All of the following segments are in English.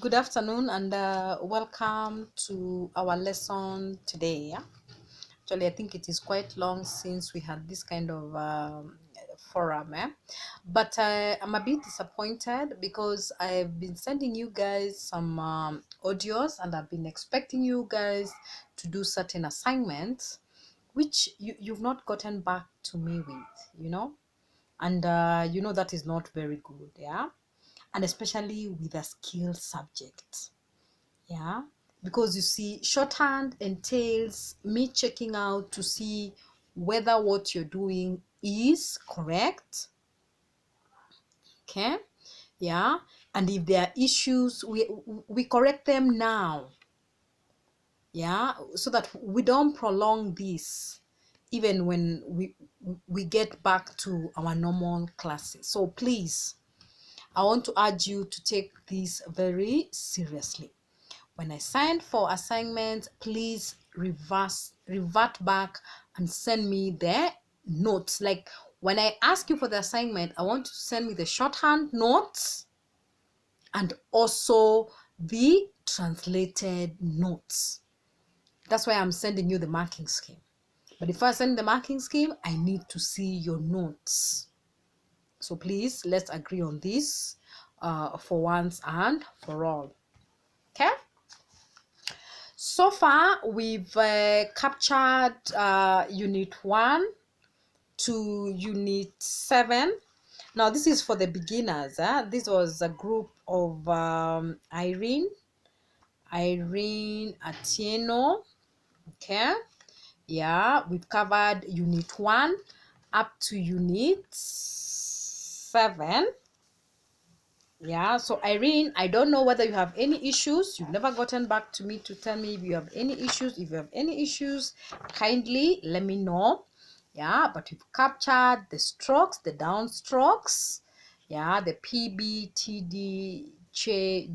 Good afternoon and welcome to our lesson today. Yeah? Actually, I think it is quite long since we had this kind of forum. But I'm a bit disappointed because I've been sending you guys some audios and I've been expecting you guys to do certain assignments which you've not gotten back to me with. And that is not very good. Yeah, and especially with a skill subject. Yeah, because you see, shorthand entails me checking out to see whether what you're doing is correct. Okay, yeah, and if there are issues, we correct them now. Yeah, so that we don't prolong this even when we get back to our normal classes. So please, I want to urge you to take this very seriously. When I sign for assignments, please revert back and send me the notes. Like when I ask you for the assignment, I want you to send me the shorthand notes and also the translated notes. That's why I'm sending you the marking scheme. But if I send the marking scheme, I need to see your notes. So please, let's agree on this for once and for all. Okay? So far, we've captured Unit 1 to Unit 7. Now, this is for the beginners. This was a group of Irene Atieno. Okay. Yeah, we've covered Unit 1 up to Unit 7. Yeah, so Irene, I don't know whether you have any issues. You've never gotten back to me to tell me if you have any issues. If you have any issues, kindly let me know. Yeah, but you've captured the strokes, the downstrokes. Yeah, the PB, TD, J.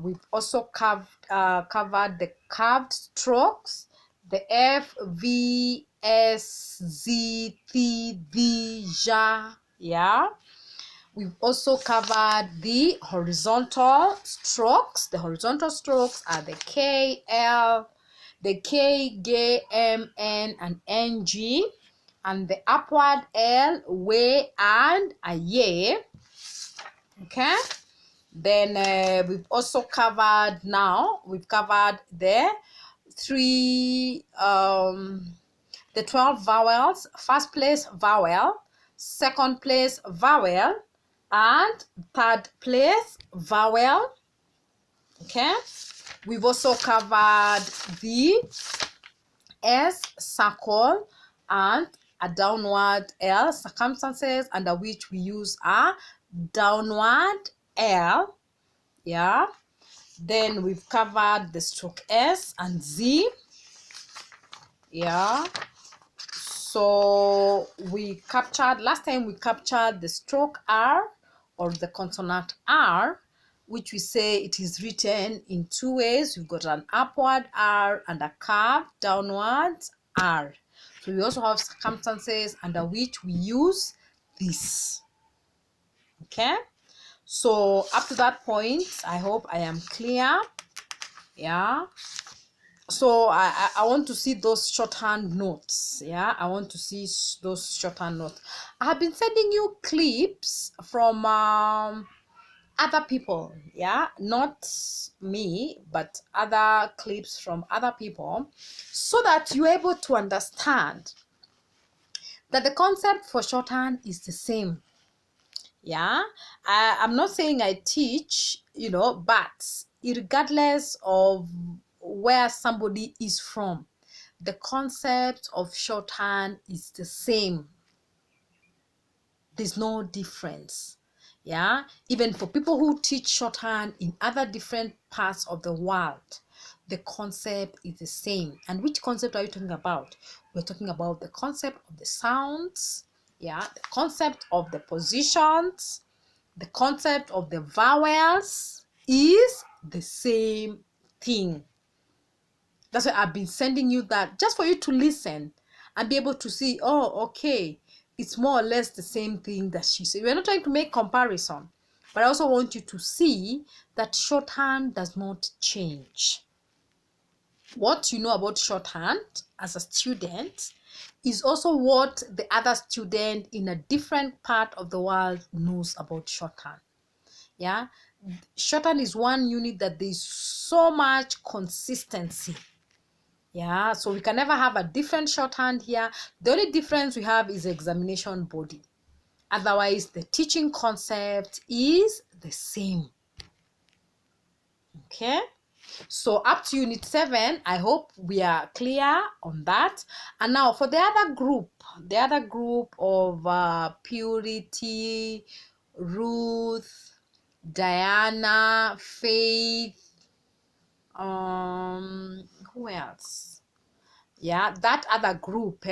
We've also covered the curved strokes, the F, V, S, Z, T, D, Ja. Yeah. We've also covered the horizontal strokes. The horizontal strokes are the K, L, the K, G, M, N, and NG, and the upward L, way, and a ye. Okay. Then we've also covered the three, the 12 vowels. First place vowel, second place vowel, and third place vowel. Okay, we've also covered the S circle and a downward L, circumstances under which we use a downward L. Yeah, then we've covered the stroke S and Z. Yeah, so last time we captured the stroke R or the consonant R, which we say it is written in two ways. We've got an upward R and a curved downward R. So we also have circumstances under which we use this. Okay, so up to that point, I hope I am clear. Yeah, so I want to see those shorthand notes. Yeah, I want to see those shorthand notes. I have been sending you clips from other people. Yeah, not me, but other clips from other people, so that you're able to understand that the concept for shorthand is the same. Yeah, I'm not saying I teach, but regardless of where somebody is from, the concept of shorthand is the same. There's no difference. Yeah, even for people who teach shorthand in other different parts of the world, the concept is the same. And which concept are you talking about? We're talking about the concept of the sounds. Yeah, the concept of the positions, the concept of the vowels is the same thing. That's why I've been sending you that, just for you to listen and be able to see, oh, okay, it's more or less the same thing that she said. We're not trying to make comparison, But I also want you to see that shorthand does not change. What you know about shorthand as a student is also what the other student in a different part of the world knows about shorthand. Yeah, shorthand is one unit that there's so much consistency. Yeah, so we can never have a different shorthand here. The only difference we have is examination body. Otherwise, the teaching concept is the same. Okay, so up to unit 7, I hope we are clear on that. And now for the other group of Purity, Ruth, Diana, Faith, who else? Yeah, that other group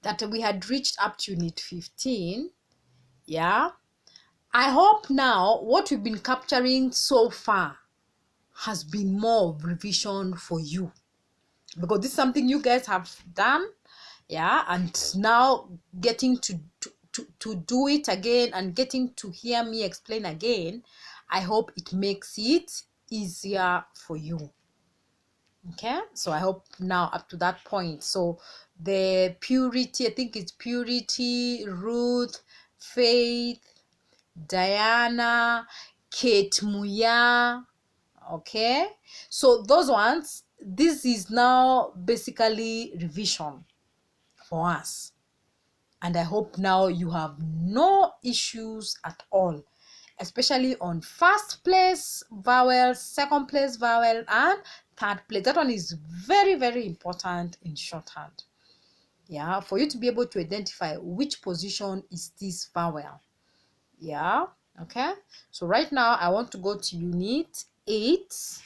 that we had reached up to unit 15. Yeah, I hope now what we've been capturing so far has been more of revision for you, because this is something you guys have done. Yeah, and now getting to do it again and getting to hear me explain again, I hope it makes it easier for you. Okay, so I hope now up to that point. So the Purity, I think it's Purity, Ruth, Faith, Diana, Kate Muya. Okay, so those ones, this is now basically revision for us, and I hope now you have no issues at all, especially on first place vowel, second place vowel, and third place. That one is very, very important in shorthand. Yeah, for you to be able to identify which position is this vowel. Yeah, okay, so right now I want to go to unit 8.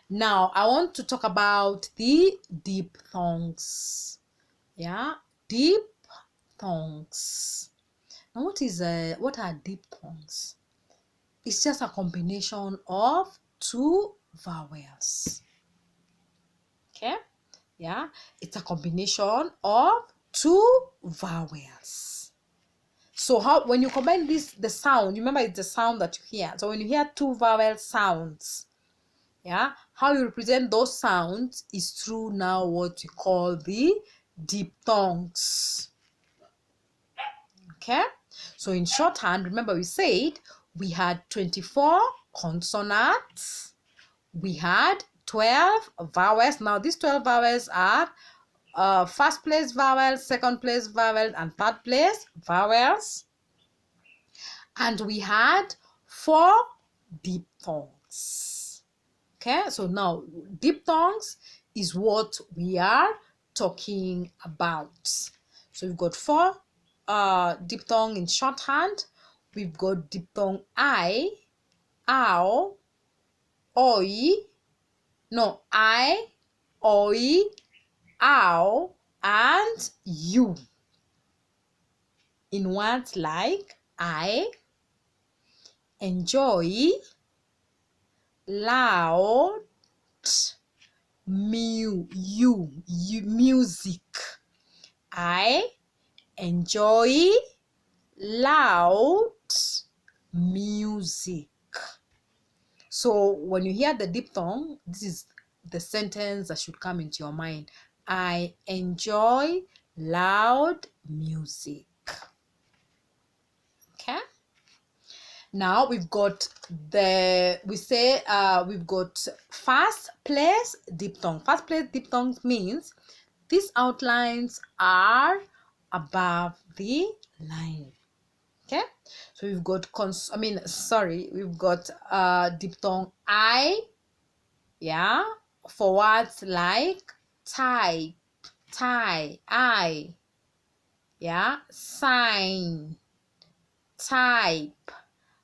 Now I want to talk about the diphthongs. Yeah, diphthongs. Now what are diphthongs? It's just a combination of two vowels. Okay, yeah, it's a combination of two vowels. So how, when you combine this, the sound, remember it's the sound that you hear. So when you hear two vowel sounds, yeah, how you represent those sounds is through now what we call the diphthongs. Okay, so in shorthand, remember we said we had 24 consonants, we had 12 vowels. Now these 12 vowels are first place vowel, second place vowel, and third place vowels. And we had 4 diphthongs. Okay, so now diphthongs is what we are talking about. So we've got 4 diphthong in shorthand. We've got diphthong I, ow, oi, oi, ow, and you. In words like I, enjoy, loud, music. I enjoy loud music. So when you hear the diphthong, this is the sentence that should come into your mind. I enjoy loud music. Okay, now we've got we've got first place diphthong. First place diphthong means these outlines are above the line. Okay, so we've got we've got diphthong I, yeah, for words like type, I, yeah, sign, type,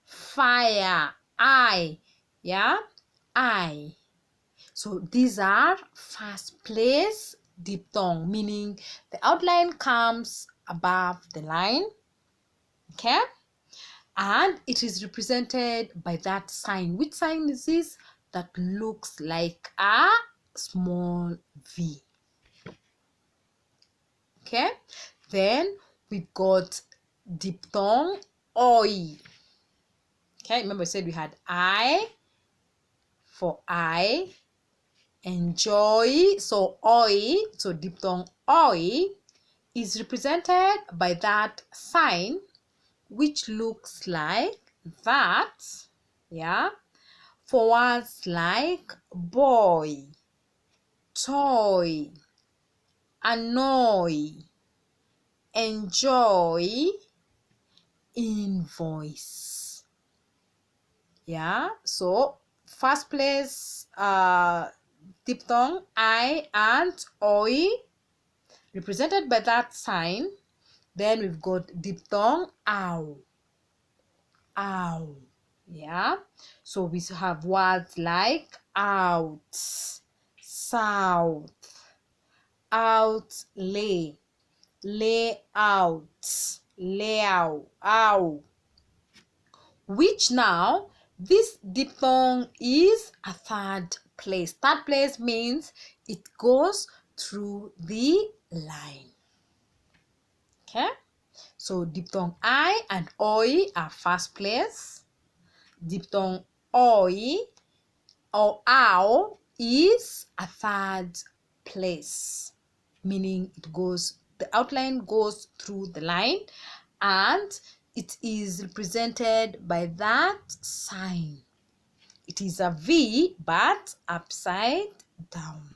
fire, I, yeah, I. So these are first place diphthong, meaning the outline comes above the line. Okay, and it is represented by that sign. Which sign is this? That looks like a small V. Okay, then we've got diphthong oi. Okay, remember I said we had I for I, enjoy, so oi, so diphthong oi is represented by that sign which looks like that, yeah, for words like boy, toy, annoy, enjoy, invoice. Yeah, so first place diphthong I and oi represented by that sign. Then we've got diphthong ow, ow. Yeah, so we have words like out, south, outlay, lay out, layout, ow. Which now this diphthong is a third place. Third place means it goes through the line. Okay, so diphthong I and oi are first place. Diphthong oi or ow is a third place, meaning the outline goes through the line and it is represented by that sign. It is a V but upside down.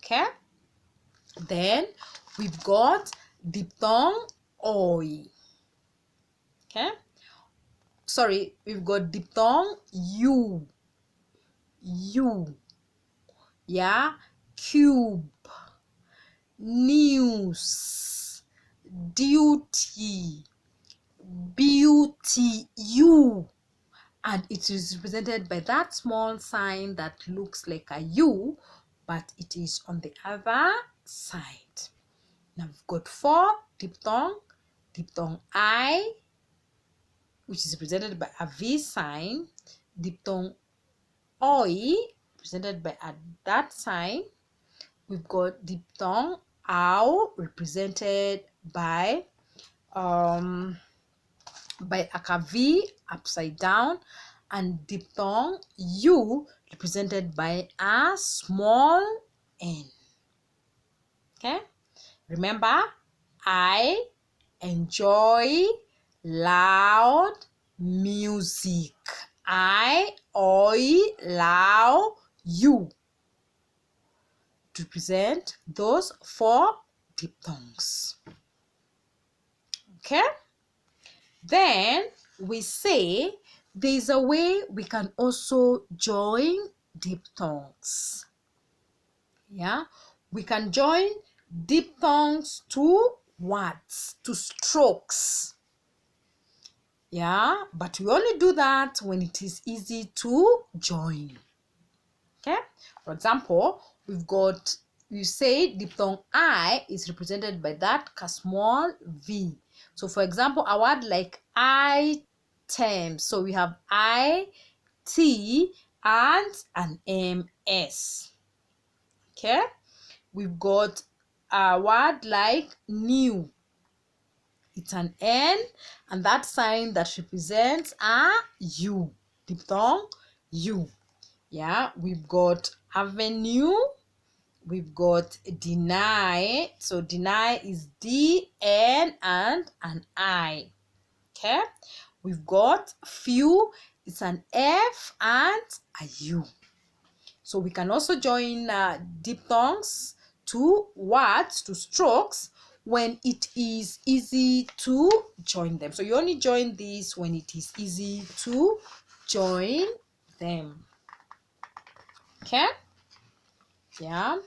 Okay, then we've got diphthong oi. Okay, sorry, we've got diphthong u, yeah, cube, news, duty, beauty, you, and it is represented by that small sign that looks like a U but it is on the other side. Now we've got 4 diphthong I, which is represented by a V sign, diphthong oi represented by that sign. We've got diphthong ow represented by a V upside down, and diphthong u represented by a small n. Okay, remember, I enjoy loud music. I allow you to present those 4 diphthongs. Okay, then we say there's a way we can also join diphthongs. Yeah, we can join diphthongs to words, to strokes. Yeah, but we only do that when it is easy to join. Okay, for example, you say diphthong I is represented by that small V. So for example, a word like item, so we have I, T and an MS. Okay, we've got a word like new, it's an N and that sign that represents a U, diphthong U. Yeah, we've got avenue, we've got deny, so deny is D, N and an I. Okay, we've got few, it's an F and a U. So we can also join diphthongs to words, to strokes, when it is easy to join them. So you only join these when it is easy to join them. Okay, yeah,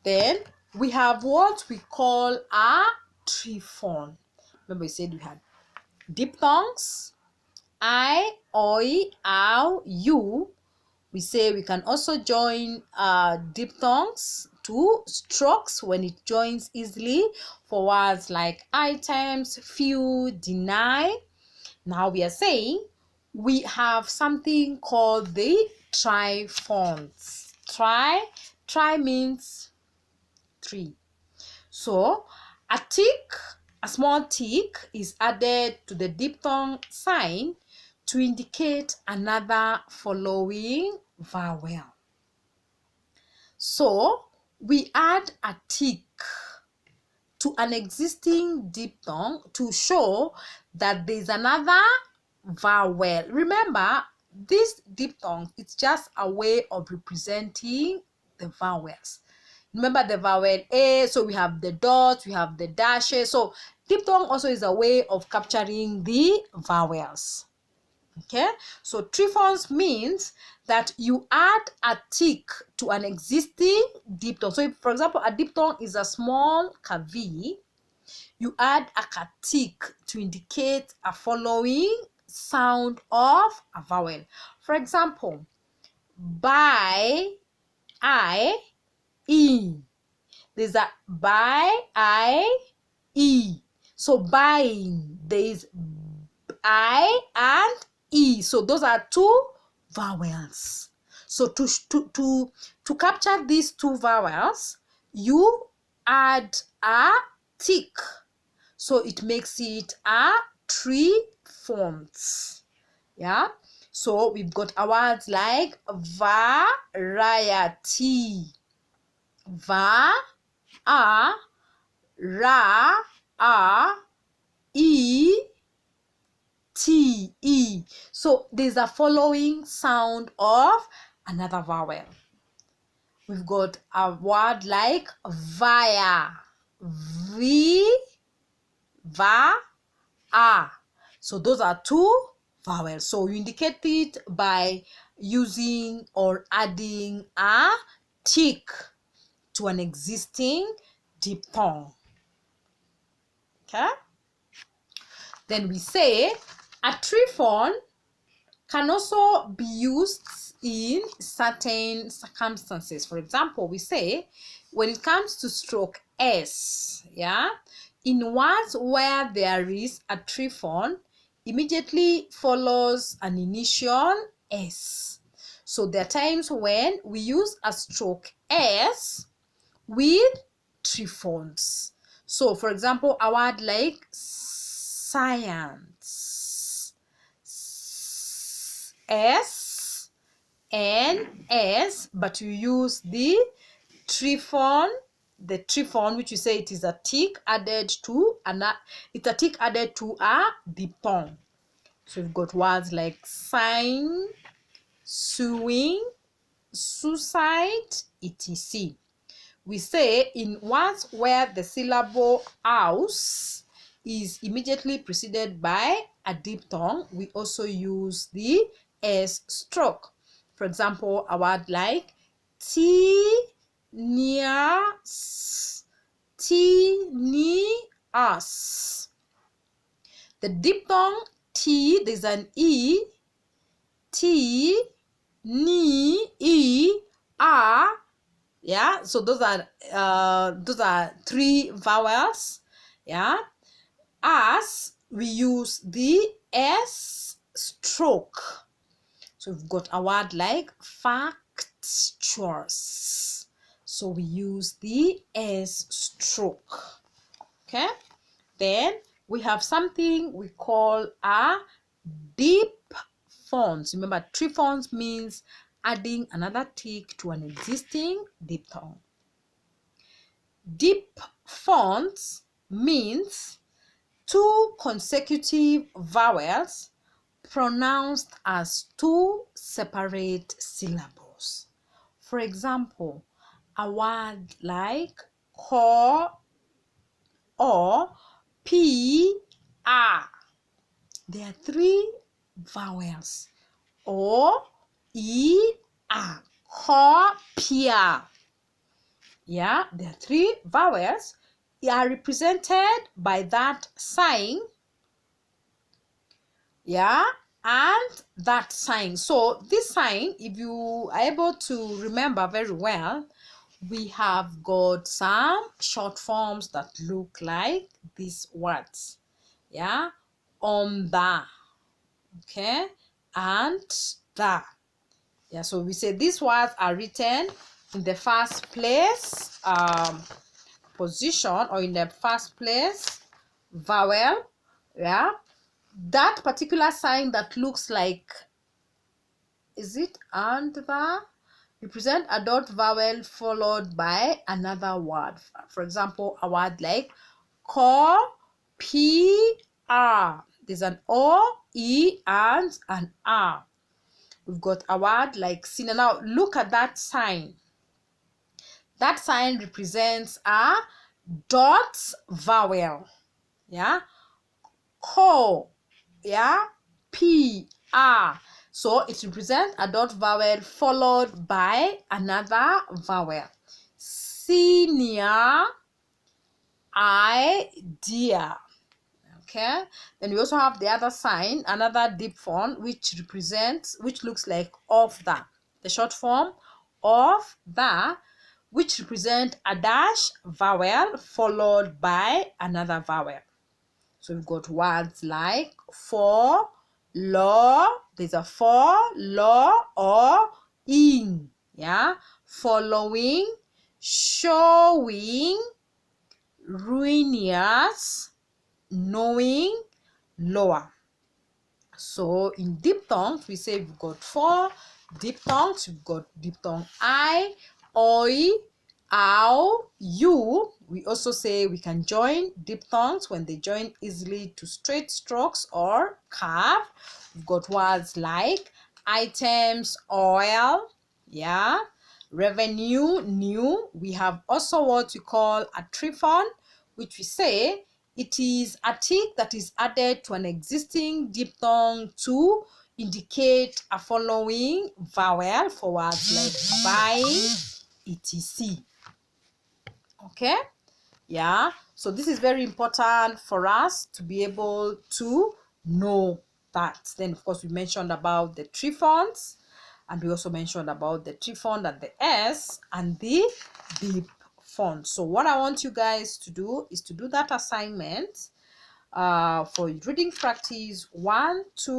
then we have what we call a triphon. Remember we said we had diphthongs I, oi, ow, you. We say we can also join diphthongs to strokes when it joins easily for words like items, few, deny. Now we are saying we have something called the triphons. Tri means 3. So a tick, a small tick is added to the diphthong sign to indicate another following vowel. So we add a tick to an existing diphthong to show that there is another vowel. Remember, this diphthong, it's just a way of representing the vowels. Remember the vowel A, so we have the dots, we have the dashes. So diphthong also is a way of capturing the vowels. Okay, so triphthongs means that you add a tick to an existing diphthong. So if, for example, a diphthong is a small V, you add a tick to indicate a following sound of a vowel. For example, by, I, E. There's a by, I, E. So buying, there is I and E. So those are two vowels. So to capture these two vowels, you add a tick. So it makes it a triphthongs. Yeah. So we've got our words like variety. Va, a, ra, a, e, t, e. So there's a following sound of another vowel. We've got a word like via. V, va, a. So those are two vowels. So you indicate it by using or adding a tick to an existing diphthong. Okay? Then we say a triphthong can also be used in certain circumstances. For example, we say when it comes to stroke S, yeah, in words where there is a triphthong, immediately follows an initial S. So there are times when we use a stroke S with triphthongs. So for example, a word like science, S and S, but you use the triphthong, which you say it is a tick added to it's a tick added to a diphthong. So you've got words like sign, suing, suicide, etc. We say in words where the syllable house is immediately preceded by a diphthong, we also use the S stroke. For example, a word like teenius, teenius. The diphthong T, there's an E, T, ni, E, R. Yeah, so those are three vowels. Yeah, as we use the S stroke. So we've got a word like factures. So we use the S stroke. Okay, then we have something we call a diphthongs. Remember, triphthongs means adding another tick to an existing diphthong. Diphthongs means two consecutive vowels pronounced as two separate syllables. For example, a word like co or p-r. There are three vowels. O, E, A. Copia. Yeah, there are three vowels. They are represented by that sign. Yeah, and that sign. So this sign, if you are able to remember very well, we have got some short forms that look like these words. Yeah, on the. Okay, and the. Yeah, so we say these words are written in the first place position, or in the first place vowel, yeah, that particular sign that looks like, is it and the, represent a dot vowel followed by another word. For example, a word like call, P-R. There's an O, E, and an R. We've got a word like sinner. Now look at that sign. That sign represents a dot vowel. Yeah. Call. Yeah. P-R. So it represents a dot vowel followed by another vowel. Senior, idea. Okay, then we also have the other sign, another diphthong, which looks like of the short form of the, which represent a dash vowel followed by another vowel. So we've got words like for, law, there's a for, law, or in, yeah, following, showing, ruinous, knowing, lower. So in diphthongs, we say we've got 4 diphthongs. We've got diphthong I, oi, ow, you. We also say we can join diphthongs when they join easily to straight strokes or curve. We've got words like items, oil, yeah, revenue, new. We have also what we call a triphon, which we say it is a tick that is added to an existing diphthong to indicate a following vowel for words like buying, etc. Okay, yeah, so this is very important for us to be able to know that. Then of course we mentioned about the triphons, and we also mentioned about the triphon and the S and the diphthong. So what I want you guys to do is to do that assignment for reading practice 1, 2